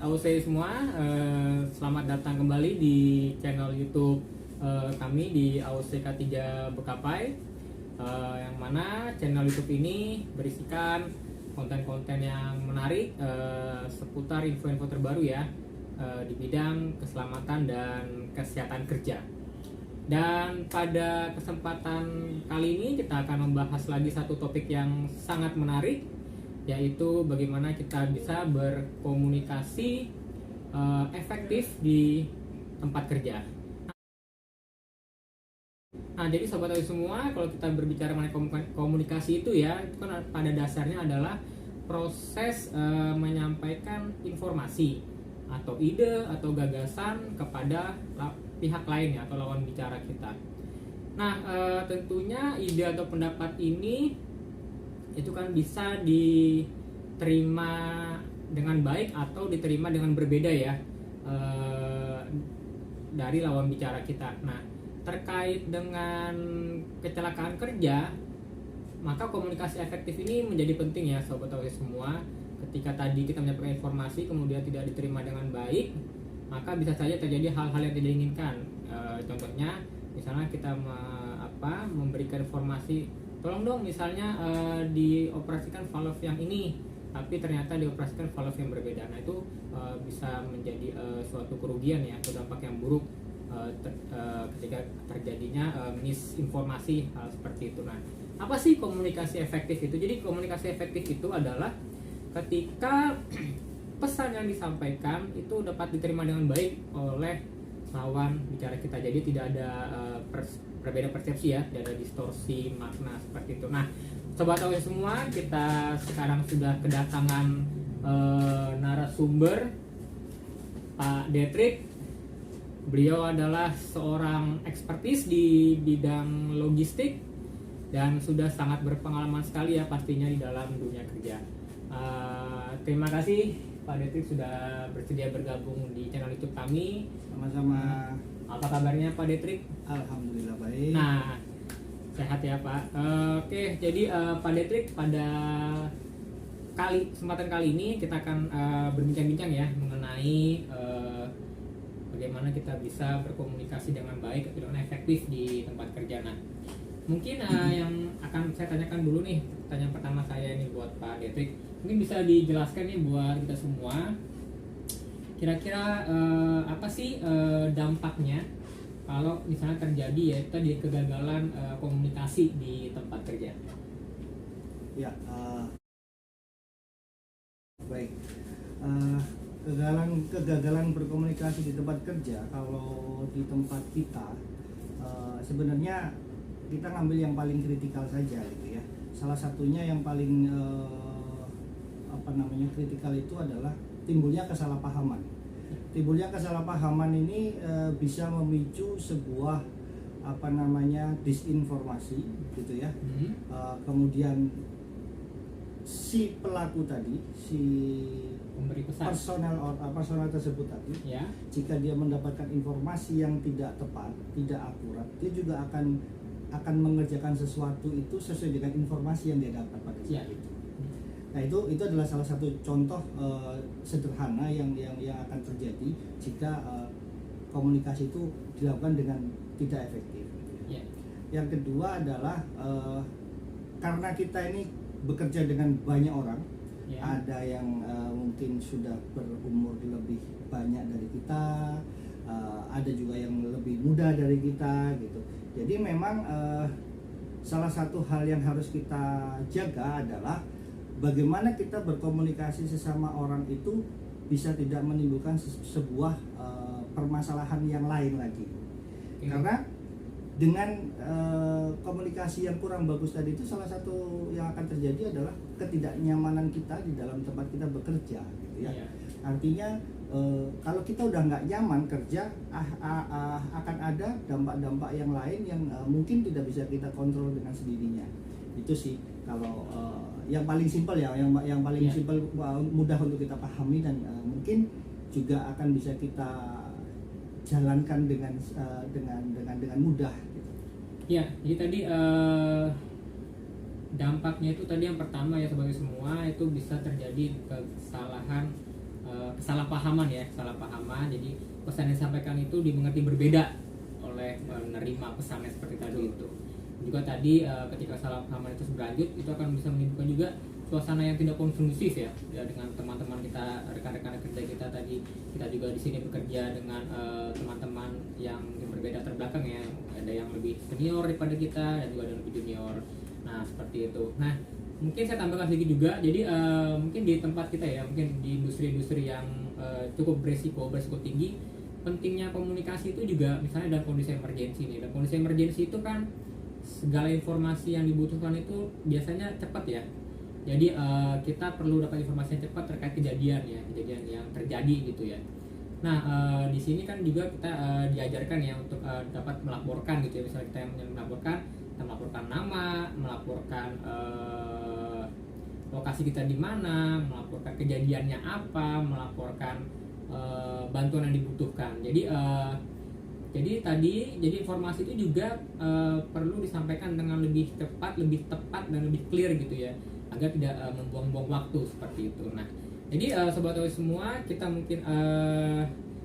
AOC semua, selamat datang kembali di channel YouTube kami di AOC K3 Bekapai, yang mana channel YouTube ini berisikan konten-konten yang menarik seputar info-info terbaru ya, di bidang keselamatan dan kesehatan kerja. Dan pada kesempatan kali ini kita akan membahas lagi satu topik yang sangat menarik, yaitu bagaimana kita bisa berkomunikasi efektif di tempat kerja. Nah, jadi sobat AOC semua, kalau kita berbicara mengenai komunikasi itu ya, itu kan pada dasarnya adalah proses menyampaikan informasi atau ide atau gagasan kepada pihak lainnya atau lawan bicara kita. Nah, tentunya ide atau pendapat ini itu kan bisa diterima dengan baik atau diterima dengan berbeda ya, dari lawan bicara kita. Nah, terkait dengan kecelakaan kerja, maka komunikasi efektif ini menjadi penting ya sobat AOC semua. Ketika tadi kita menyampaikan informasi kemudian tidak diterima dengan baik, maka bisa saja terjadi hal-hal yang tidak diinginkan. Contohnya misalnya kita memberikan informasi, tolong dong misalnya dioperasikan valve yang ini, tapi ternyata dioperasikan valve yang berbeda. Nah, itu bisa menjadi suatu kerugian ya atau dampak yang buruk ketika terjadinya misinformasi hal seperti itu. Nah, apa sih komunikasi efektif itu? Jadi komunikasi efektif itu adalah ketika pesan yang disampaikan itu dapat diterima dengan baik oleh lawan bicara kita. Jadi tidak ada berbeda persepsi ya, tidak ada distorsi makna seperti itu. Nah, sobat AOC semua, kita sekarang sudah kedatangan narasumber Pak Detrik. Beliau adalah seorang ekspertis di bidang logistik dan sudah sangat berpengalaman sekali ya pastinya di dalam dunia kerja. Terima kasih Pak Detrik sudah bersedia bergabung di channel YouTube kami. Sama-sama. Apa kabarnya Pak Detrik? Alhamdulillah baik. Nah, sehat ya Pak. Oke, jadi Pak Detrik, pada kesempatan kali ini kita akan berbincang-bincang ya mengenai bagaimana kita bisa berkomunikasi dengan baik atau dengan efektif di tempat kerja. Nah, mungkin yang akan saya tanyakan dulu nih, pertanyaan pertama saya ini buat Pak Detrik. Mungkin bisa dijelaskan nih buat kita semua, kira-kira apa sih dampaknya kalau misalnya terjadi ya tadi kegagalan komunikasi di tempat kerja? Ya, baik. Kegagalan berkomunikasi di tempat kerja, kalau di tempat kita sebenarnya kita ngambil yang paling kritikal saja gitu ya. Salah satunya yang paling kritikal itu adalah timbulnya kesalahpahaman. Timbulnya kesalahpahaman ini bisa memicu sebuah disinformasi gitu ya. Kemudian si pelaku tadi, si Memberi pesan personal tersebut tadi ya, jika dia mendapatkan informasi yang tidak tepat, tidak akurat, dia juga akan mengerjakan sesuatu itu sesuai dengan informasi yang dia dapat pada saat itu. Nah, itu adalah salah satu contoh sederhana yang akan terjadi jika komunikasi itu dilakukan dengan tidak efektif. ya. Yang kedua adalah karena kita ini bekerja dengan banyak orang, Ya. ada yang mungkin sudah berumur lebih banyak dari kita, ada juga yang lebih muda dari kita gitu. Jadi memang salah satu hal yang harus kita jaga adalah bagaimana kita berkomunikasi sesama orang itu bisa tidak menimbulkan sebuah permasalahan yang lain lagi. Karena dengan komunikasi yang kurang bagus tadi itu, salah satu yang akan terjadi adalah ketidaknyamanan kita di dalam tempat kita bekerja gitu ya. Artinya kalau kita udah nggak nyaman kerja, akan ada dampak-dampak yang lain yang mungkin tidak bisa kita kontrol dengan sendirinya. Itu sih kalau yang paling simpel ya, yang paling simpel, mudah untuk kita pahami dan mungkin juga akan bisa kita jalankan dengan mudah gitu. Ya, jadi tadi dampaknya itu tadi yang pertama ya sebagai semua itu bisa terjadi kesalahan kesalahpahaman ya, kesalahpahaman. Jadi pesan yang disampaikan itu dimengerti berbeda oleh penerima pesannya seperti tadi itu. Juga tadi ketika kesalahpahaman itu berlanjut, itu akan bisa menimbulkan juga suasana yang tidak kondusif ya, dengan teman-teman kita, rekan-rekan kerja kita tadi. Kita juga di sini bekerja dengan teman-teman yang berbeda terbelakang ya, ada yang lebih senior daripada kita dan juga ada yang lebih junior. Nah seperti itu. Nah mungkin saya tambahkan sedikit juga. Jadi mungkin di tempat kita ya, mungkin di industri-industri yang cukup beresiko tinggi, pentingnya komunikasi itu juga misalnya dalam kondisi emergensi nih. Dalam kondisi emergensi itu kan segala informasi yang dibutuhkan itu biasanya cepat ya. Jadi kita perlu dapat informasi yang cepat terkait kejadian yang terjadi gitu ya. Nah di sini kan juga kita diajarkan ya untuk dapat melaporkan gitu ya. Misalnya kita yang melaporkan nama, melaporkan lokasi kita di mana, melaporkan kejadiannya apa, melaporkan bantuan yang dibutuhkan. Jadi informasi itu juga perlu disampaikan dengan lebih cepat, lebih tepat dan lebih clear gitu ya, agar tidak membuang-buang waktu seperti itu. Nah, jadi sobat OS semua, kita mungkin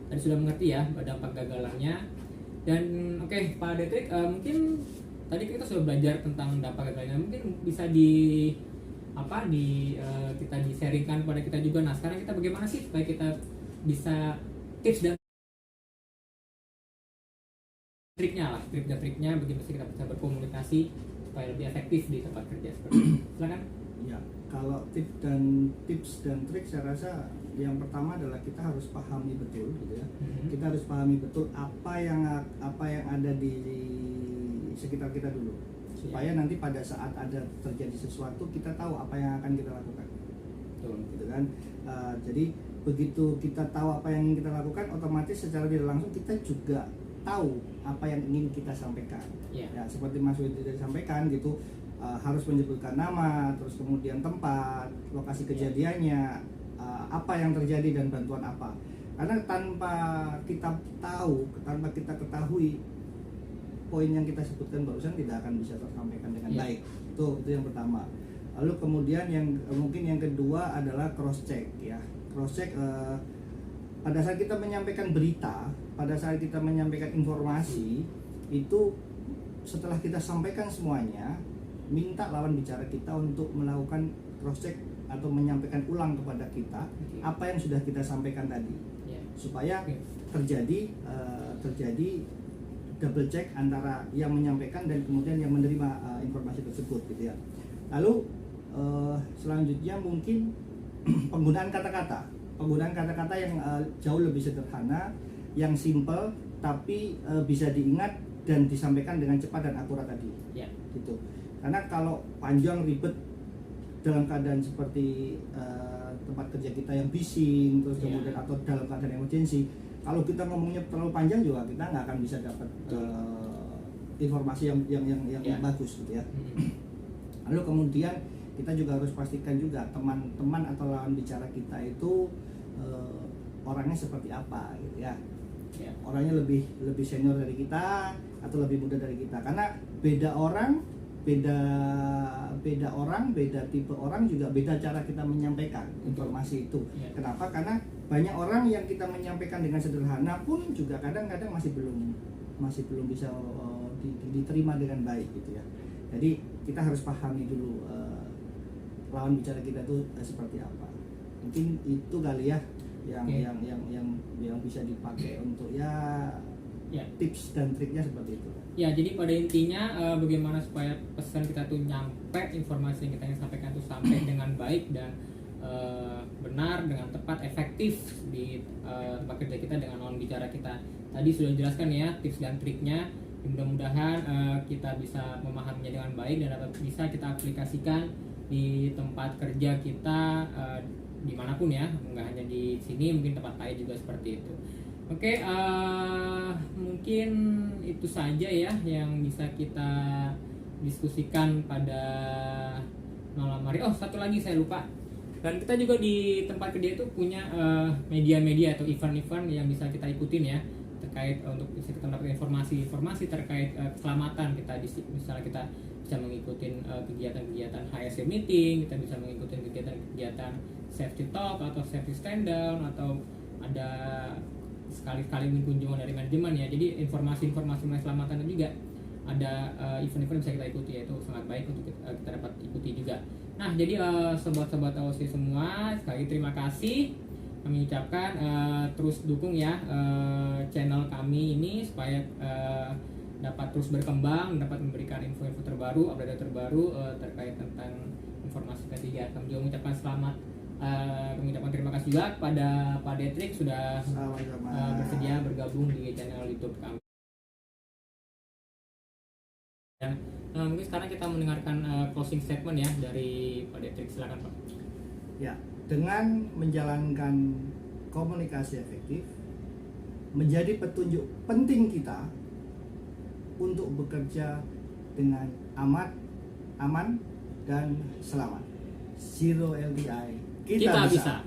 tadi sudah mengerti ya dampak gagalannya. Dan oke, Pak Detrik, mungkin tadi kita sudah belajar tentang dampak gagalannya. Mungkin bisa kita di-sharingkan kepada kita juga. Nah, sekarang kita bagaimana sih supaya kita bisa tips dan triknya bagaimana sih kita bisa berkomunikasi supaya lebih efektif di tempat kerja seperti itu. Silakan. Ya, kalau tips dan trik saya rasa yang pertama adalah kita harus pahami betul gitu ya. Kita harus pahami betul apa yang ada di sekitar kita dulu, supaya nanti pada saat ada terjadi sesuatu kita tahu apa yang akan kita lakukan. Betul, gitu kan. Jadi begitu kita tahu apa yang ingin kita lakukan, otomatis secara tidak langsung kita juga tahu apa yang ingin kita sampaikan. Ya, seperti Mas Widi tadi sampaikan gitu, harus menyebutkan nama, terus kemudian tempat, lokasi kejadiannya, apa yang terjadi dan bantuan apa. Karena tanpa kita ketahui poin yang kita sebutkan barusan tidak akan bisa tersampaikan dengan baik. Itu yang pertama. Lalu kemudian mungkin yang kedua adalah cross check ya. Cross check pada saat kita menyampaikan berita, pada saat kita menyampaikan informasi, itu setelah kita sampaikan semuanya, minta lawan bicara kita untuk melakukan cross check atau menyampaikan ulang kepada kita apa yang sudah kita sampaikan tadi, supaya terjadi double check antara yang menyampaikan dan kemudian yang menerima informasi tersebut gitu ya. Lalu selanjutnya mungkin penggunaan kata-kata yang jauh lebih sederhana, yang simple tapi bisa diingat dan disampaikan dengan cepat dan akurat tadi. Gitu. Karena kalau panjang ribet dalam keadaan seperti tempat kerja kita yang bising, terus kemudian atau dalam keadaan emergensi, kalau kita ngomongnya terlalu panjang juga kita nggak akan bisa dapat informasi yang bagus gitu ya. Lalu kemudian kita juga harus pastikan juga teman-teman atau lawan bicara kita itu orangnya seperti apa gitu ya. Orangnya lebih senior dari kita atau lebih muda dari kita, karena beda tipe orang juga beda cara kita menyampaikan informasi itu. Kenapa? Karena banyak orang yang kita menyampaikan dengan sederhana pun juga kadang-kadang masih belum bisa diterima dengan baik gitu ya. Jadi kita harus pahami dulu lawan bicara kita itu seperti apa. Mungkin itu kali ya yang bisa dipakai untuk tips dan triknya seperti itu. Ya, jadi pada intinya bagaimana supaya pesan kita tuh nyampe, informasi yang kita ingin sampaikan tuh sampai dengan baik dan benar, dengan tepat, efektif di tempat kerja kita dengan lawan bicara kita. Tadi sudah dijelaskan ya tips dan triknya. Mudah-mudahan kita bisa memahaminya dengan baik dan dapat bisa kita aplikasikan di tempat kerja kita dimanapun ya, nggak hanya di sini, mungkin tempat lain juga seperti itu. Oke, mungkin itu saja ya yang bisa kita diskusikan pada malam hari. Oh, satu lagi saya lupa. Dan kita juga di tempat kerja itu punya media-media atau event-event yang bisa kita ikutin ya. terkait untuk bisa kita mendapatkan informasi terkait keselamatan kita misalnya kita bisa mengikuti kegiatan-kegiatan HSE meeting, kita bisa mengikuti kegiatan-kegiatan safety talk atau safety stand down, atau ada sekali-kali kunjungan dari manajemen ya. Jadi informasi-informasi mengenai keselamatan juga ada event-event yang bisa kita ikuti, yaitu sangat baik untuk kita dapat ikuti juga. Nah, jadi sobat-sobat AOC semua, sekali terima kasih kami ucapkan, terus dukung ya channel kami ini supaya dapat terus berkembang, dapat memberikan info-info terbaru, update terbaru terkait tentang informasi ketiga. Kami juga mengucapkan kami ucapkan terima kasih juga kepada Pak Detrik sudah bersedia bergabung di channel YouTube kami. Ya, mungkin sekarang kita mendengarkan closing statement ya dari Pak Detrik, silakan Pak. Ya, dengan menjalankan komunikasi efektif menjadi petunjuk penting kita untuk bekerja dengan aman dan selamat. Zero LTI, kita bisa.